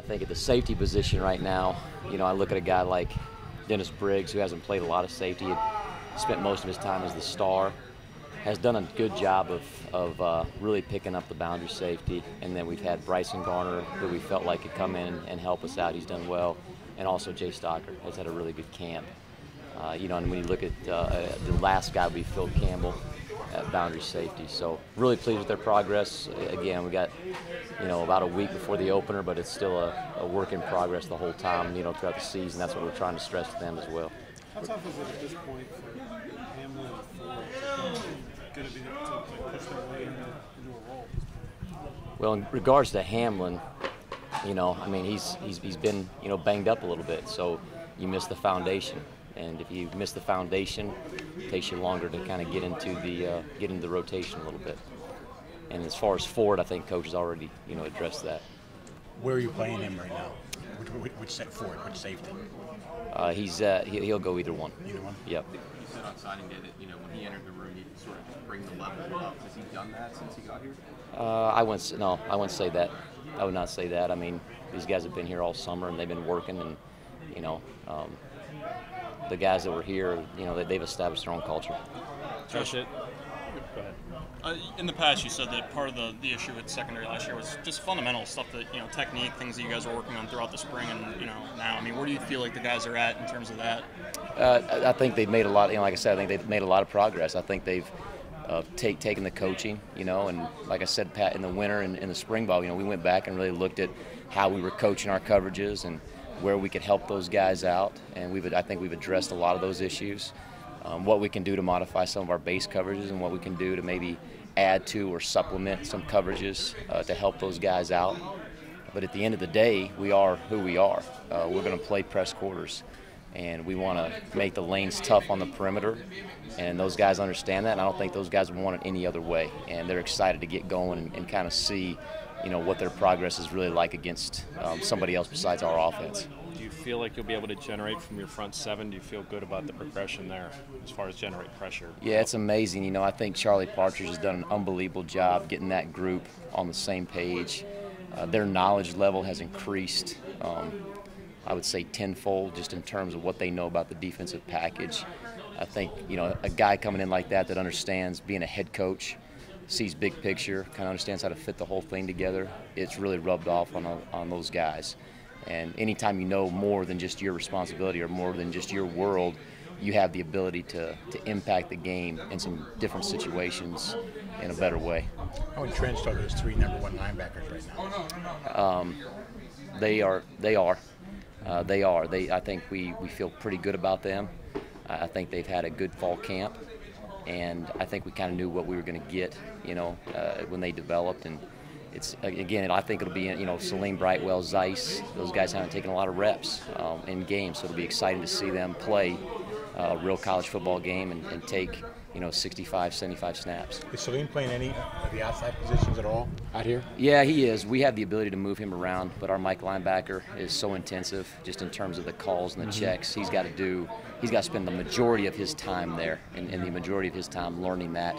think at the safety position right now, I look at a guy like Dennis Briggs, who hasn't played a lot of safety, spent most of his time as the star, has done a good job of really picking up the boundary safety. And then we've had Bryson Garner, who we felt like could come in and help us out. He's done well. And also Jay Stocker has had a really good camp. And when you look at the last guy, we Phil Campbell at boundary safety. So really pleased with their progress. Again, we got about a week before the opener, but it's still a work in progress the whole time, throughout the season. That's what we're trying to stress to them as well. How tough is it at this point for Hamlin and Ford to push their way into a role? Well, in regards to Hamlin, he's been banged up a little bit, so you miss the foundation. And if you miss the foundation, it takes you longer to kind of get into the rotation a little bit. And as far as Ford, I think coach has already addressed that. Where are you playing him right now? Which Ford? Which safety? He'll go either one. Either one. Yep. You said on signing day that when he entered the room, he sort of bring the level up. Has he done that since he got here? I wouldn't say that. I would not say that. I mean, these guys have been here all summer and they've been working, and the guys that were here, they've established their own culture. Josh, go ahead. In the past, you said that part of the issue with secondary last year was just fundamental stuff that, technique, things that you guys were working on throughout the spring and, now. I mean, where do you feel like the guys are at in terms of that? I think they've made a lot, like I said, I think they've made a lot of progress. I think they've taken the coaching, and like I said, Pat, in the winter and in the spring ball, we went back and really looked at how we were coaching our coverages and where we could help those guys out, and I think we've addressed a lot of those issues. What we can do to modify some of our base coverages and what we can do to maybe add to or supplement some coverages to help those guys out. But at the end of the day, we are who we are. We're going to play press quarters, and we want to make the lanes tough on the perimeter, and those guys understand that, and I don't think those guys would want it any other way, and they're excited to get going and kind of see what their progress is really like against somebody else besides our offense. Do you feel like you'll be able to generate from your front seven? Do you feel good about the progression there as far as generate pressure? Yeah, it's amazing. I think Charlie Partridge has done an unbelievable job getting that group on the same page. Their knowledge level has increased, I would say tenfold, just in terms of what they know about the defensive package. I think, a guy coming in like that understands being a head coach, sees big picture, kind of understands how to fit the whole thing together, it's really rubbed off on those guys. And anytime you know more than just your responsibility or more than just your world, you have the ability to impact the game in some different situations in a better way. How entrenched are those three #1 linebackers right now? They are. I think we feel pretty good about them. I think they've had a good fall camp, and I think we kind of knew what we were going to get, when they developed. And it's, again, I think it'll be, Salim, Brightwell, Zeiss. Those guys haven't taken a lot of reps in games, so it'll be exciting to see them play a real college football game and take, 65, 75 snaps. Is Salim playing any of the outside positions at all out here? Yeah, he is. We have the ability to move him around, but our Mike linebacker is so intensive just in terms of the calls and the checks. He's got to spend the majority of his time there and the majority of his time learning that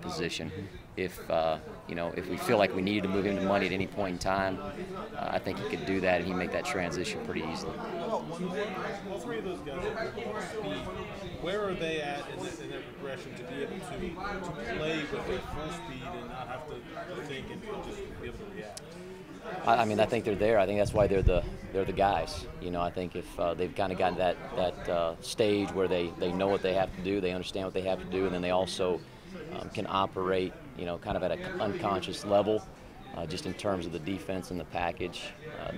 position. If we feel like we needed to move him to money at any point in time, I think he could do that and he'd make that transition pretty easily. All three of those guys have speed. Where are they at in their progression to be able to play with their full speed and not have to think and just be able to react? I think they're there. I think that's why they're the guys. I think if they've kind of gotten that stage where they know what they have to do, they understand what they have to do, and then they also can operate, kind of at an unconscious level, just in terms of the defense and the package.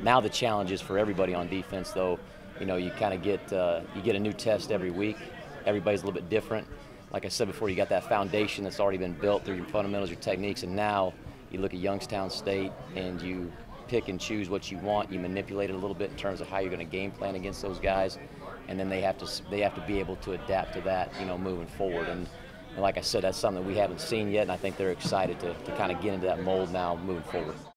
Now the challenge is for everybody on defense, though. You kind of get a new test every week. Everybody's a little bit different. Like I said before, you got that foundation that's already been built through your fundamentals, your techniques, and now you look at Youngstown State and you pick and choose what you want. You manipulate it a little bit in terms of how you're going to game plan against those guys, and then they have to be able to adapt to that, moving forward. And like I said, that's something that we haven't seen yet, and I think they're excited to kind of get into that mold now moving forward.